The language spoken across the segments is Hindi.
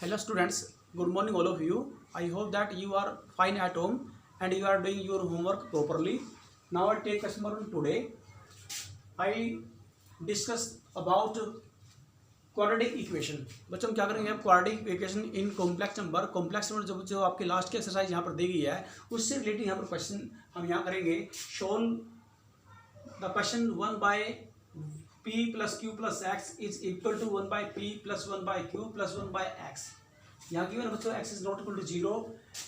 Hello students, good morning all of you. I hope that you are fine at home and you are doing your homework properly. Now I take question number today. I discuss about quadratic equation. बच्चों हम क्या करेंगे, हम quadratic equation in complex number जो आपके लास्ट की एक्सरसाइज यहाँ पर दी गई है उससे रिलेटेड यहाँ पर क्वेश्चन हम यहाँ करेंगे। Solve the question 1 by p plus Q plus x is equal to 1 by p plus 1 by q plus 1 bye x. यहाँ की बच्चों x is not equal to 0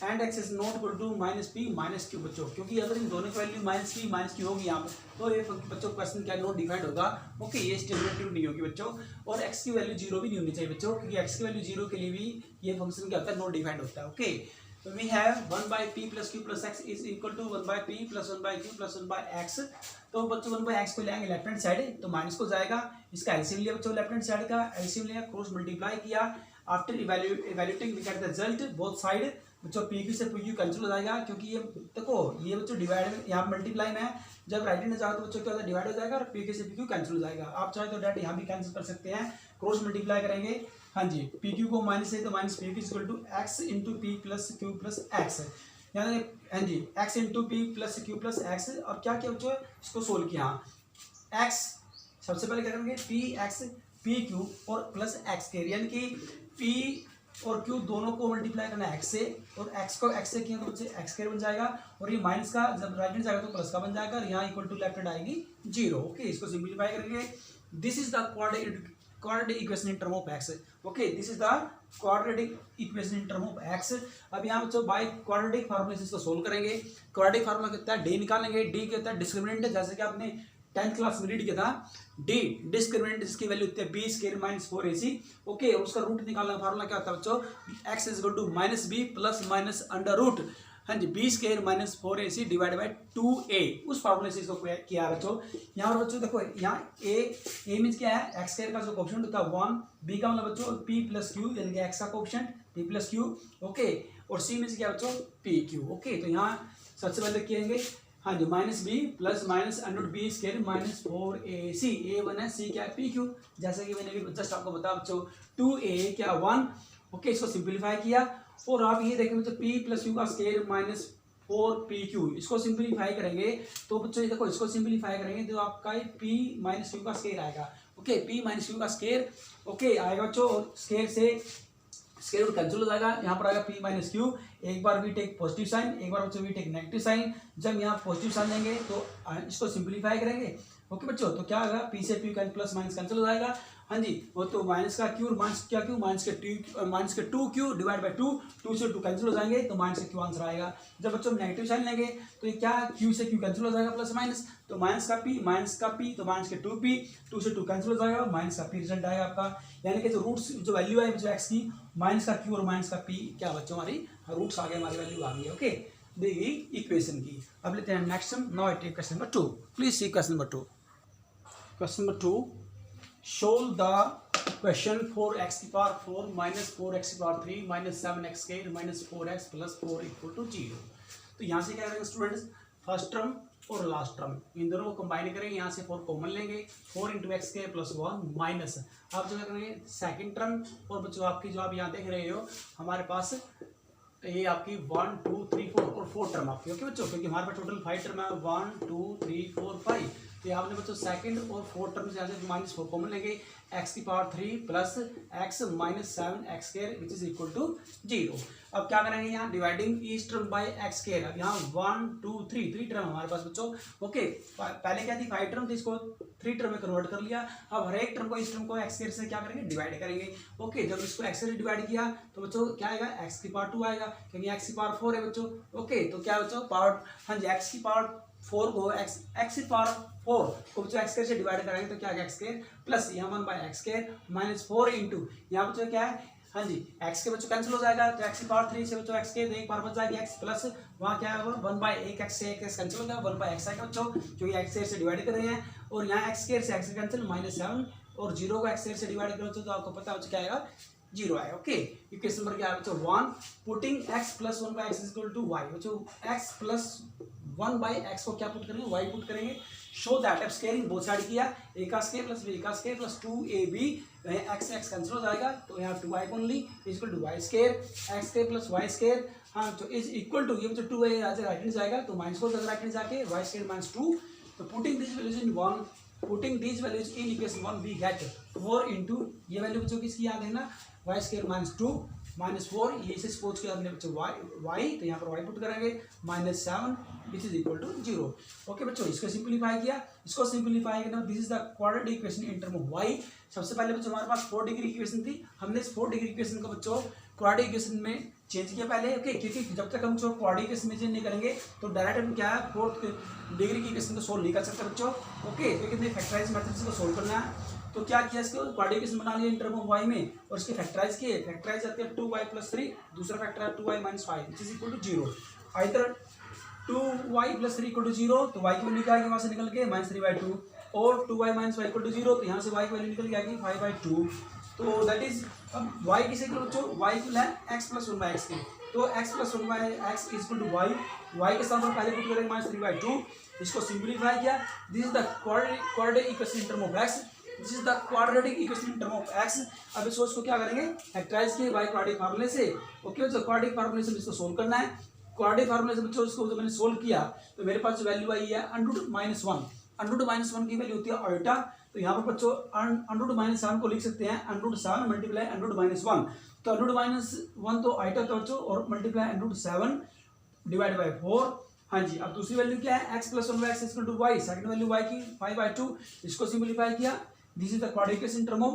and x is not equal to minus p minus q. बच्चों क्योंकि अगर इन दोनों की value minus p minus q होगी यहाँ पर तो ये बच्चों क्वेश्चन क्या नॉट डिफाइंड होगा। ओके, ये स्टेबिलिटी नहीं होगी बच्चों, और x की वैल्यू 0 भी नहीं होनी चाहिए बच्चों, क्योंकि x की वैल्यू 0 के लिए भी ये फंक्शन क्या होता है, नॉट डिफाइंड होता है। ओके, तो we have 1 by p plus Q plus x is equal to 1 by p plus 1 by q plus 1 bye x. तो बच्चों 1 बाय एक्स को लेंगे लेफ्ट हैंड साइड तो माइनस को जाएगा, इसका एलसीएम लिया बच्चों, लेफ्ट हैंड साइड का एलसीएम लिया, क्रॉस मल्टीप्लाई किया। After evaluating we get the result both side. बच्चों पी क्यू से पी क्यू कैंसिल हो जाएगा, क्योंकि ये देखो ये बच्चों डिवाइड में यहाँ मल्टीप्लाई में है, जब राइट हैंड जाएगा तो बच्चों क्या होता है डिवाइड हो जाएगा और पी क्यू से पी क्यू कैंसिल हो जाएगा। आप चाहे तो डायरेक्ट यहाँ भी कैंसिल कर सकते हैं, क्रॉस मल्टीप्लाई करेंगे। हाँ जी, पी क्यू को माइनस है तो minus P Q equal to X into P plus Q plus X. यानी हाँ जी X into P plus Q plus X. और क्या किया बच्चों, इसको सोल्व किया। एक्स सबसे पहले क्या करेंगे, पी एक्स पी क्यू और प्लस एक्स के, यानी कि पी और क्यू दोनों को मल्टीप्लाई करना है एक्स से, और एक्स को एक्स से किया तो बच्चे एक्स स्क्वायर बन जाएगा, और ये माइनस का जब राइट हैंड जाएगा तो प्लस का बन जाएगा, और यहाँ इक्वल टू लेफ्ट हैंड आएगी 0। ओके, इसको सिंप्लीफाई करेंगे। This is the quadratic equation in term of x. Okay, this is the quadratic equation in term of x. अब यहाँ बच्चों बाय क्वाड्रेटिक फार्मूला से इसको सोल्व करेंगे। क्वाड्रेटिक फार्मूला कितना है, डी निकालेंगे। डी क्या होता है, डिस्क्रिमिनेंट, जैसे कि आपने 10th क्लास में रीड किया था। डी डिस्क्रिमिनेंट जिसकी वैल्यू होती है B square minus 4ac। Okay, और उसका रूट निकालना फार्मूला क्या होता है बच्चों, X is equal to minus B plus minus under root, हाँ जी, B square minus 4ac divide by 2a। उस फार्मूले से इसको किया बच्चों। यहाँ पर बच्चों देखो, यहाँ ए मीन्स क्या है, एक्स स्क्वायर का जो कोएफिशिएंट होता है 1, बी का मतलब बच्चों पी प्लस क्यू, यानी कि एक्स का coefficient P plus Q. Okay, और सी मीन्स क्या बच्चों, पी क्यू। ओके, तो यहाँ सबसे पहले किएंगे, हाँ जी, minus B plus minus under B square minus 4ac। A 1 है, सी क्या है, पी क्यू, जैसे कि मैंने भी जस्ट आपको बताया बच्चों। 2a क्या 1। ओके, इसको सिंप्लीफाई किया, और आप ये देखें बच्चों पी प्लस क्यू का स्क्वायर माइनस 4pq। इसको सिंप्लीफाई करेंगे तो बच्चों देखो, इसको सिंप्लीफाई करेंगे तो आपका p माइनस क्यू का स्क्वायर आएगा। ओके, p माइनस क्यू का स्क्वायर ओके आएगा बच्चों, और स्क्वायर से स्क्वायर रूट कैंसिल हो जाएगा। यहाँ पर आएगा p माइनस क्यू, एक बार वी टेक पॉजिटिव साइन, एक बार बच्चों वी टेक नेगेटिव साइन। जब यहाँ पॉजिटिव साइन देंगे तो इसको सिंप्लीफाई करेंगे। ओके बच्चों, तो क्या होगा, p से p प्लस माइनस कैंसिल हो जाएगा। हाँ जी, वो तो माइनस का क्यू, माइनस क्या क्यू, माइनस के 2q डिवाइड बाई 2, 2 से 2 कैंसिल हो जाएंगे तो माइनस का क्यू आंसर आएगा। जब बच्चों नेगेटिव साइन लेंगे तो ये क्या, q से q कैंसिल हो जाएगा प्लस माइनस, तो माइनस का p तो माइनस के 2p, 2 से 2 कैंसिल हो जाएगा, माइनस का p रिजल्ट आएगा आपका। यानी कि जो रूट्स जो वैल्यू है जो x की, माइनस का q और माइनस का p क्या बच्चों हमारी रूट्स आ गए, हमारी वैल्यू आ गई। ओके, देखिए इक्वेशन की। अब लेते हैं next sum. Now I take question number 2। Please see question number 2। Question number 2, solve the question 4x की पावर 4 माइनस 4x की power 3 minus 7x square minus 4x plus 4 equal to 0। तो यहाँ से क्या करेंगे स्टूडेंट्स, फर्स्ट टर्म और लास्ट टर्म इन दोनों को कंबाइन करेंगे। यहाँ से 4 कॉमन लेंगे, 4 into x square plus 1 minus, आप जो करेंगे सेकंड टर्म, और बच्चों आपकी जो आप यहाँ देख रहे हो हमारे पास ये आपकी 1 2 3 4 और 4 टर्म आपकी। ओके बच्चों, क्योंकि हमारे पास टोटल 5 टर्म है, 1 2 3 4 5। तो आपने बच्चों सेकंड और 4 टर्म से यहाँ से माइनस 4 कॉमन लेंगे, एक्स की power 3 plus x minus 7x square which is equal to 0। अब क्या करेंगे, यहाँ dividing each term by x square. अब यहाँ 1 2 3 टर्म हमारे पास बच्चों। ओके, पहले क्या थी 5 टर्म थी, इसको 3 टर्म में कन्वर्ट कर लिया। अब हर एक टर्म को इस टर्म को एक्स स्क्वायर से क्या करेंगे, डिवाइड करेंगे। ओके, जब इसको एक्स से डिवाइड किया तो बच्चों क्या आएगा, एक्स की पावर 2 आएगा, क्योंकि एक्स की पावर 4 है बच्चों। ओके, तो क्या बच्चों पावर, हाँ जी, एक्स की पावर 4 को एक्स की पावर 4 को बच्चों एक्स स्क्वायर से डिवाइड करेंगे तो क्या आएगा, एक्स स्क्वायर प्लस यहाँ 1 bye x square minus 4 into यहाँ बच्चों क्या है, हाँ जी, एक्स के बच्चों कैंसिल हो जाएगा तो एक्स की पावर 3 से बच्चों एक्स के एक बार बच जाएगी एक्स, प्लस वहाँ क्या है 1 बाय एक एक्स से एक एक्स कैंसिल हो गया, 1 बाय एक्स आएगा बच्चों, क्योंकि एक्स स्क्वायर से डिवाइड कर रहे हैं। और यहाँ एक्स स्क्वायर से एक्स कैंसिल माइनस 7, और 0 को एक्स स्क्वायर से डिवाइड करो तो आपको पता है बच्चों क्या आएगा, 0 आएगा। ओके, इक्वेशन नंबर क्या है बच्चों, 1 putting x plus 1 bye x equal to y. बच्चों x प्लस 1 बाय एक्स को क्या पुट करेंगे, y पुट करेंगे। शो दैट अब स्क्वायरिंग बोथ साइड किया, a का स्क्वायर प्लस b का स्क्वायर प्लस 2ab तो यहाँ एक्स एक्स कैंसिल हो जाएगा, तो यहाँ 2y only is equal to y square x square plus y square, हाँ तो इज इक्वल टू, ये जो 2y आज राइट हैंड जाएगा तो -4 जाएगा राइट हैंड जाके वाई स्केयर -2, तो putting this values in 1, putting this values in equation 1 we get 4 into, ये वैल्यू बच्चों किसकी याद है ना, वाई स्केयर -2 -4, ये से सपोज किया हमने बच्चों y, तो यहाँ पर y पुट करेंगे -7 which is equal to 0। Okay बच्चों, इसको सिंप्लीफाई किया, इसको सिंप्लीफाई करना, this is the quadratic equation in term of y। सबसे पहले बच्चों हमारे पास 4 डिग्री इक्वेशन थी, हमने इस 4 डिग्री इक्वेशन को बच्चों क्वाड्रेटिक इक्वेशन में चेंज किया पहले। ओके, क्योंकि जब तक हम क्वाड्रेटिक इक्वेशन में चेंज नहीं करेंगे तो डायरेक्ट हम क्या है 4th डिग्री की इक्वेशन को सोल्व नहीं कर सकते बच्चों। ओके, तो कितने फैक्टराइज मेथड से सोल्व करना है, तो क्या किया, इसको क्वाड्रेटिक इक्वेशन बना लिया इन टर्म ऑफ y में, और इसके फैक्टराइज किए, फैक्टराइज आते हैं 2y + 3, दूसरा फैक्टर है 2y - 5 which is equal to 0। Either 2y + 3 = 0, तो y की वैल्यू क्या आएगी वहाँ से निकल के -3/2, और 2y - 5 = 0, तो यहाँ से y की वैल्यू निकल के आएगी 5/2। तो दैट इज, अब y किसे इक्वल बच्चों, y इक्वल है x + 1/x के, तो x + 1/x equal to y के साथ हम पहले पुट करेंगे -3/2, इसको सिंप्लीफाई किया, this is the quadratic equation in term of x, this is the quadratic equation in term of x। अब इस सोच को क्या करेंगे, फैक्टराइज किए बाय क्वाड्रेटिक फार्मूले से। ओके, तो क्वाड्रेटिक फार्मूले से इसको सोल्व करना है, क्वाड्रेटिक फार्मूले से बच्चों इसको जब मैंने सोल्व किया तो मेरे पास जो वैल्यू आई है √-1, √-1 की वैल्यू होती है आयोटा, तो यहाँ पर बच्चों √-7 को लिख सकते हैं √7 मल्टीप्लाई √-1, तो √-1 तो आयोटा था बच्चों, और मल्टीप्लाई √7 डिवाइड बाय 4। हाँ जी, अब दूसरी वैल्यू क्या है, x + 1/x equal to y, second value y की 5/2, इसको सिंप्लीफाई किया, this is the quadratic equation in term of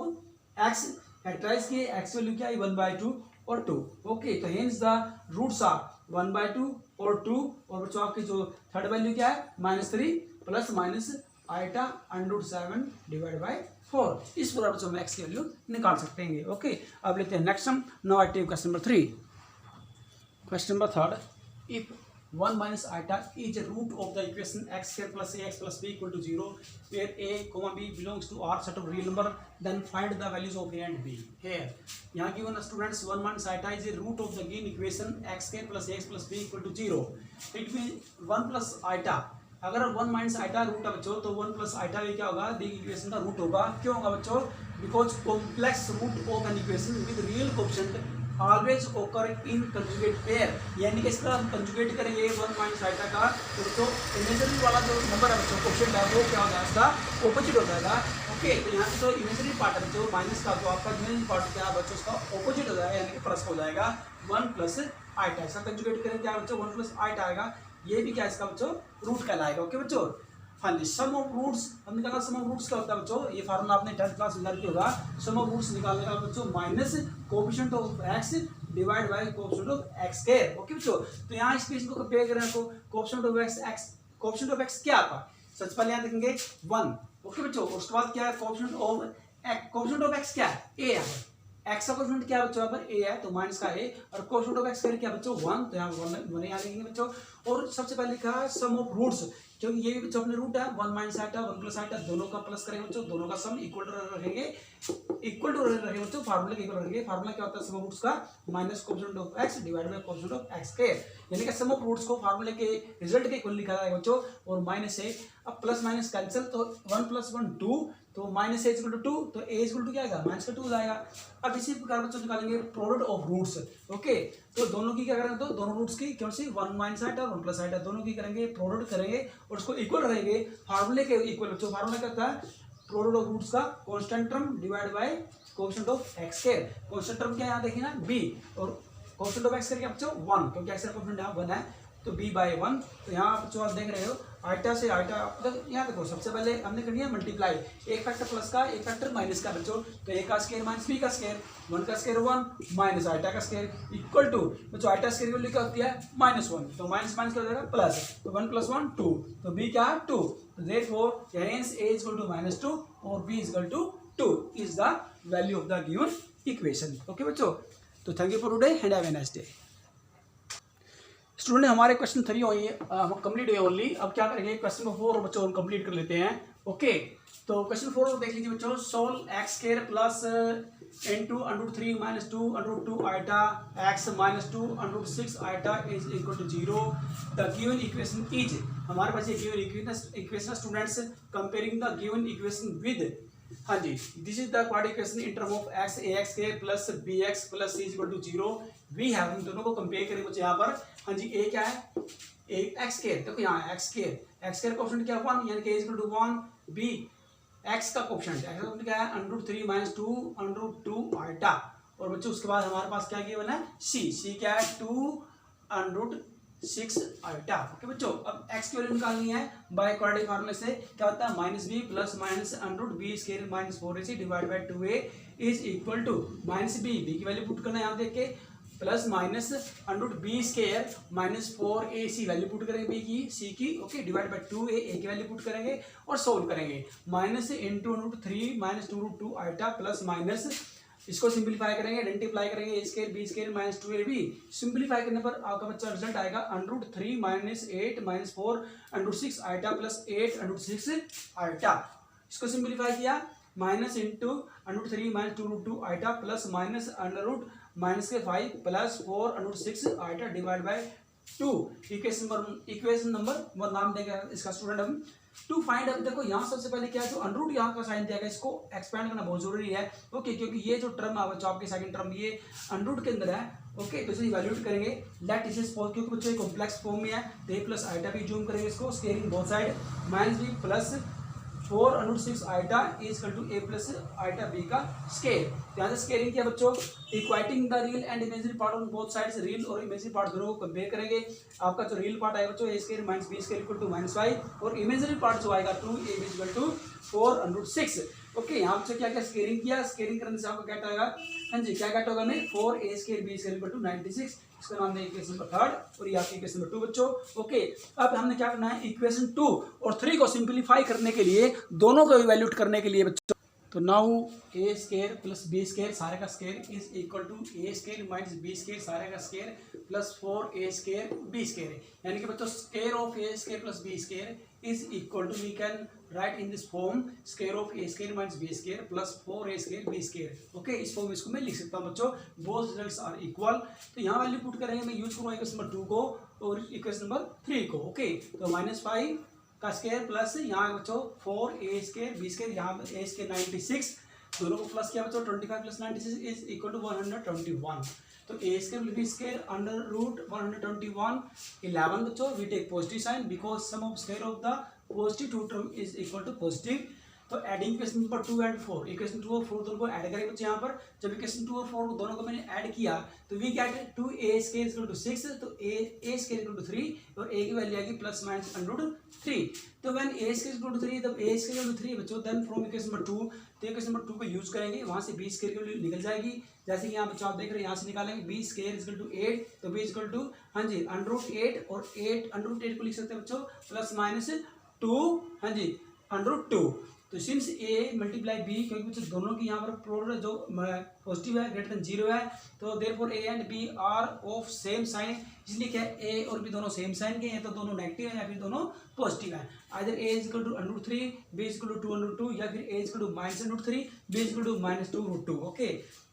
x, factorise किए, x वैल्यू क्या है 1/2 और 2। ओके, तो हेंस द रूट्स आर 1/2 और 2, और बच्चों आपकी जो थर्ड वैल्यू क्या है -3 plus minus iota √7 divide by 4। इस प्रकार बच्चों हम x की वैल्यू निकाल सकते हैं। ओके, अब लेते हैं next sum. Now I take question number 3। Question number 3, if 1 minus iota is the root of the equation x square plus ax plus b equal to 0, where a, b belongs to R set of real number, then find the values of a and b. Here, यहाँ given students 1 minus iota is the root of the given equation x square plus ax plus b equal to 0. It means 1 plus iota, अगर 1 minus iota रूट है बच्चों, तो 1 plus iota भी क्या होगा, दी इक्वेशन का रूट होगा। क्यों होगा बच्चों, because complex root of an equation with real coefficient always occur in conjugate pair, यानी कि इसका हम कंजुगेट करेंगे 1 minus iota का, तो इमेजिनरी वाला जो नंबर है बच्चों कोएफिशिएंट है वो क्या हो जाएगा, इसका ऑपोजिट हो जाएगा। ओके, तो यहाँ से जो इमेजिनरी पार्ट है बच्चों माइनस का, जो आपका इमेजिनरी पार्ट क्या है बच्चों, उसका ऑपोजिट हो जाएगा, यानी कि प्लस हो जाएगा 1 plus iota। इसका कंजुगेट करेंगे क्या बच्चों, 1 plus iota आएगा, ये भी क्या इसका बच्चों रूट कहलाएगा। ओके बच्चों, फाइनली सम ऑफ रूट्स हम निकालना, सम ऑफ रूट्स क्या होता है बच्चों, ये फार्मूला आपने 10th क्लास में लर्न किया होगा। सम ऑफ रूट्स निकालने का बच्चों minus coefficient of x divide by coefficient of x square. Okay बच्चों, तो यहाँ इस केस को कंपेयर करें तो coefficient of x coefficient of x क्या आता है, सबसे पहले यहाँ देखेंगे 1। ओके बच्चों, उसके बाद क्या है कोएफिशिएंट ऑफ x क्या है, a है, x का कोएफिशिएंट क्या है बच्चों यहाँ पर a है, तो माइनस का a, और कोएफिशिएंट ऑफ x स्क्वायर क्या बच्चों 1, तो यहाँ 1 यहाँ लिखेंगे बच्चों। और सबसे पहले लिखा है सम ऑफ रूट्स, क्योंकि ये भी बच्चों अपने रूट है 1 minus iota 1 plus iota, दोनों का प्लस करेंगे बच्चों, दोनों का सम इक्वल टू रखेंगे बच्चों, फार्मूला के इक्वल रखेंगे। फार्मूला क्या होता है सम ऑफ रूट्स का, minus coefficient of x divide by coefficient of x square, यानी कि सम ऑफ रूट्स को फार्मूले के रिजल्ट के इक्वल लिखा जाएगा बच्चों, और माइनस से अब प्लस माइनस कैंसिल, तो 1 + 1 2, तो माइनस a = 2, तो a = क्या आएगा माइनस का 2 आएगा। अब इसी प्रकार बच्चों निकालेंगे प्रोडक्ट ऑफ रूट्स। ओके, तो दोनों की क्या करेंगे, तो दोनों रूट्स की कौन सी 1 minus iota 1 plus iota दोनों की करेंगे प्रोडक्ट करेंगे, और उसको इक्वल रहेंगे फार्मूले के इक्वल बच्चों। फार्मूला क्या होता है, प्रोडक्ट ऑफ रूट्स का constant term divide by coefficient of x square. Constant term क्या यहाँ देखिए ना b, और कोएफिशिएंट ऑफ x स्क्वायर क्या बच्चों 1, क्योंकि x का कोएफिशिएंट यहाँ 1 है, तो b/1। तो यहाँ बच्चों आप देख रहे हो आइटा से आइटा, यहाँ देखो सबसे पहले हमने कर दिया मल्टीप्लाई, एक फैक्टर प्लस का एक फैक्टर माइनस का बच्चों, तो a का स्क्वायर माइनस b का स्क्वायर, 1 का स्क्वायर 1 माइनस आइटा का स्क्वायर इक्वल टू बच्चों आइटा स्क्वायर की वैल्यू क्या होती है -1, तो माइनस माइनस क्या हो जाएगा प्लस, तो 1 + 1 2, तो b क्या है 2, तो देयरफॉर हेंस a = -2 और b = 2 is the value of the given equation. Okay बच्चों, तो thank you for today and have a nice day. Student हमारे क्वेश्चन 3 हुई कंप्लीट हुए ओनली। अब क्या करेंगे क्वेश्चन नंबर 4 बच्चों हम कंप्लीट कर लेते हैं। ओके, तो क्वेश्चन 4 देख लीजिए बच्चों, solve x square plus into √3 - 2 √2 iota x - 2 √6 iota is equal to 0। The given equation is, हमारे पास ये given equation students comparing the given equation with हाँ जी, this is the quadratic equation in term of X A X के plus B X plus C equal to 0। We have, हम दोनों को कंपेयर करेंगे बच्चे यहाँ पर। हाँ जी, ए क्या है, ए एक्स के, देखो यहाँ एक्स के कोएफिशिएंट क्या 1, यानी कि इक्वल टू 1। बी एक्स का कोएफिशिएंट क्या है √3 - 2 √2 आइटा। और बच्चों उसके बाद हमारे पास क्या गिवन है, सी क्या है 2 √6 आइटा। ओके बच्चों, अब एक्स की वैल्यू निकालनी है बाय क्वाड्रेटिक फार्मूले से। क्या होता है, -b plus minus √b square minus 4ac divide by 2a is equal to -b की वैल्यू पुट करना है यहाँ देख के, plus minus √b square minus 4ac value put करेंगे b की, c की, ओके, डिवाइड बाय 2a की वैल्यू पुट करेंगे और सोल्व करेंगे। Minus into √3 minus 2 √2 iota plus minus, इसको सिंपलीफाई करेंगे, आइडेंटिफाई करेंगे, A square B square minus 2ab। Simplify करने पर आपका बच्चा रिजल्ट आएगा √3 minus 8 minus 4 √6 iota plus 8 √6 iota. इसको सिंपलीफाई किया, minus into √3 minus 2 √2 iota plus minus minus के 5 plus 4 √6 iota divide by 2। Equation number 1 नाम देगा इसका स्टूडेंट हम। टू फाइंड, अब देखो यहाँ सबसे पहले क्या है, जो √ यहाँ का साइन दिया गया, इसको एक्सपेंड करना बहुत जरूरी है। ओके, क्योंकि ये जो टर्म है बच्चों आपके सेकंड टर्म ये √ के अंदर है। ओके, तो इसे इवैल्यूएट करेंगे, लेट इज क्योंकि बच्चों कॉम्प्लेक्स फॉर्म में है तो a प्लस आइटा भी जूम करेंगे इसको, scaling both side, -b plus 4 √6 iota is equal to a plus iota b का स्केल। यहाँ से स्केलिंग किया बच्चों, equating the real and imaginary part on both sides, real और इमेजिनरी पार्ट दोनों को कंपेयर करेंगे। आपका जो रियल पार्ट आएगा बच्चों a square minus b square equal to -5 और इमेजिनरी पार्ट जो आएगा 2a इक्वल टू 4 √6। ओके, यहाँ से क्या क्या स्केलिंग किया, स्केलिंग करने से आपको क्या आएगा, हाँ जी, क्या होगा हमें 4a square b square equal to 96। इसका नाम है इक्वेशन नंबर 3 और ये आपकी इक्वेशन नंबर 2 बच्चों। ओके, अब हमने क्या करना है, इक्वेशन 2 और 3 को सिंपलीफाई करने के लिए, दोनों को इवैल्यूएट करने के लिए बच्चों, तो now a square plus b square सारे का square is equal to a square minus b square सारे का square plus 4a square b square, यानी कि बच्चों square of a square plus b square is equal to, we can write in this form, square of a square minus b square plus 4a square b square. Okay, इस फॉर्म में इसको मैं लिख सकता हूँ बच्चों, बोथ रिजल्ट्स आर इक्वल। तो यहाँ वैल्यू पुट करेंगे, मैं यूज करूँगा इक्वेशन नंबर 2 को और इक्वेशन नंबर 3 को। ओके, तो -5 का स्क्वायर प्लस यहाँ बच्चों 4a स्क्वायर b स्क्वायर, यहाँ a स्क्वायर 96, दोनों को प्लस किया बच्चों, 25 प्लस 96 इज इक्वल टू 121। तो a square will be square √121 11 बच्चों, we take positive sign because sum of square of the positive two term is equal to positive. तो adding equation number 2 and 4, equation 2 और 4 दोनों को ऐड करेंगे बच्चे। यहाँ पर जब इक्वेशन 2 और 4 दोनों को मैंने ऐड किया तो we get 2a square equal to 6, तो a स्क्वायर इक्वल टू 3 और a की वैल्यू आएगी प्लस माइनस √3। तो when a square equal to 3, तब a स्क्वायर इक्वल टू 3 बच्चों, देन फ्रॉम इक्वेशन नंबर 2, तो इक्वेशन नंबर 2 को यूज करेंगे, वहां से b स्क्वायर की वैल्यू निकल जाएगी। जैसे कि यहाँ बच्चों आप देख रहे हैं, यहाँ से निकालेंगे b स्क्वायर इक्वल टू 8, तो b इक्वल टू, हाँ जी, √8 और 8 √8 को लिख सकते हैं बच्चों प्लस माइनस 2, हाँ जी, √2। तो सिंस a मल्टीप्लाई b, क्योंकि बच्चों दोनों की यहाँ पर प्रोडक्ट जो पॉजिटिव है ग्रेटर देन 0 है, तो therefore a and b are of same sign, इसलिए क्या है a और b दोनों सेम साइन के हैं, तो दोनों नेगेटिव है या फिर दोनों पॉजिटिव है। Either a is equal to √3, b is equal to 2 √2 या फिर a is equal to minus √3, b is equal to minus 2 √2। Okay,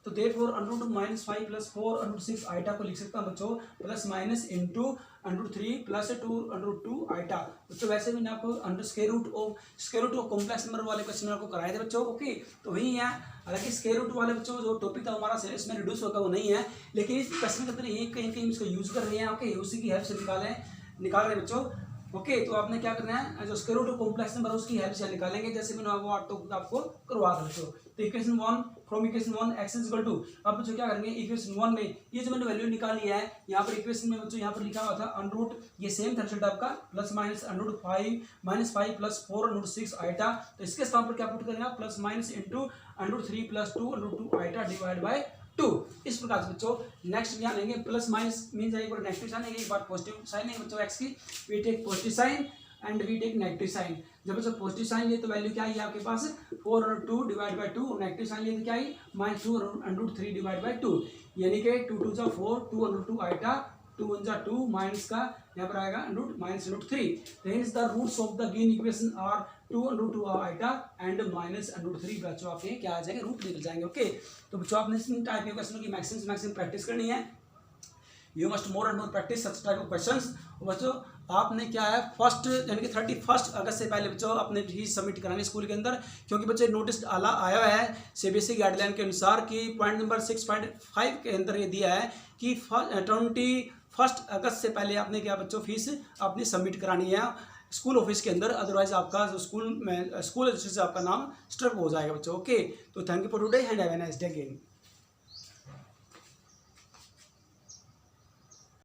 तो देयरफॉर √2 - 5 प्लस 4 √6 आइटा को लिख सकता हूँ बच्चों, plus minus into √3 plus 2 √2 iota. बच्चों वैसे भी आपको square root of complex number वाले क्वेश्चन आपको कराए थे बच्चों। ओके, तो वही है, हालांकि स्क्वायर रूट वाले बच्चों जो टॉपिक था हमारा सिलेबस में रिड्यूस होगा वो नहीं है, लेकिन इस क्वेश्चन के अंदर ये कहीं कहीं इसको यूज कर रहे हैं। ओके, उसी की हेल्प से निकाल रहे हैं बच्चों। ओके, तो आपने क्या करना है, जो square root of complex number उसकी हेल्प से निकालेंगे, जैसे मैंने वो आपको करवा था बच्चों। तो equation 1 from equation 1 x is equal to, अब बच्चों क्या करेंगे, इक्वेशन 1 में ये जो मैंने वैल्यू निकाली है, यहाँ पर इक्वेशन में बच्चों यहाँ पर लिखा हुआ था √ ये सेम था रिजल्ट आपका, प्लस माइनस -5 प्लस 4 √6 आइटा। तो इसके स्थान पर क्या पुट करेंगे, plus minus into √3 plus 2 √2 iota divide by 2। इस प्रकार से बच्चों नेक्स्ट यहाँ लेंगे, प्लस माइनस मीन एक बार नेगेटिव साइन लेंगे, एक बार पॉजिटिव साइन लेंगे बच्चों एक्स की, we take positive sign and we take negative sign. जब बच्चों पॉजिटिव साइन लिए तो वैल्यू क्या है आपके पास 4 डिवाइड बाय 2, नेगेटिव साइन लिए तो क्या है -2 √3 डिवाइड बाय 2, यानी कि 2 2 जा 4, 2 √2 आइटा, 2 1 जा 2, माइनस का यहाँ पर आएगा -√3। Hence the roots of the given equation are 2 √2 iota and -√3। बच्चों आपके क्या आ जाएंगे, रूट निकल जाएंगे। ओके, तो बच्चों आपने इस टाइप के क्वेश्चनों की मैक्सिमम प्रैक्टिस करनी है। You must more and more practice such type of questions. बच्चों आपने क्या है फर्स्ट यानी कि 31 अगस्त से पहले बच्चों अपने फीस सबमिट करानी स्कूल के अंदर, क्योंकि बच्चे नोटिस आया हुआ है सीबीएसई गाइडलाइन के अनुसार कि पॉइंट नंबर 6.5 के अंदर ये दिया है कि 21 अगस्त से पहले आपने क्या बच्चों फीस अपनी सबमिट करानी है स्कूल ऑफिस के अंदर, अदरवाइज आपका जो स्कूल रजिस्टर से आपका नाम स्ट्रक हो जाएगा बच्चों। ओके, तो thank you for today and have a nice day again.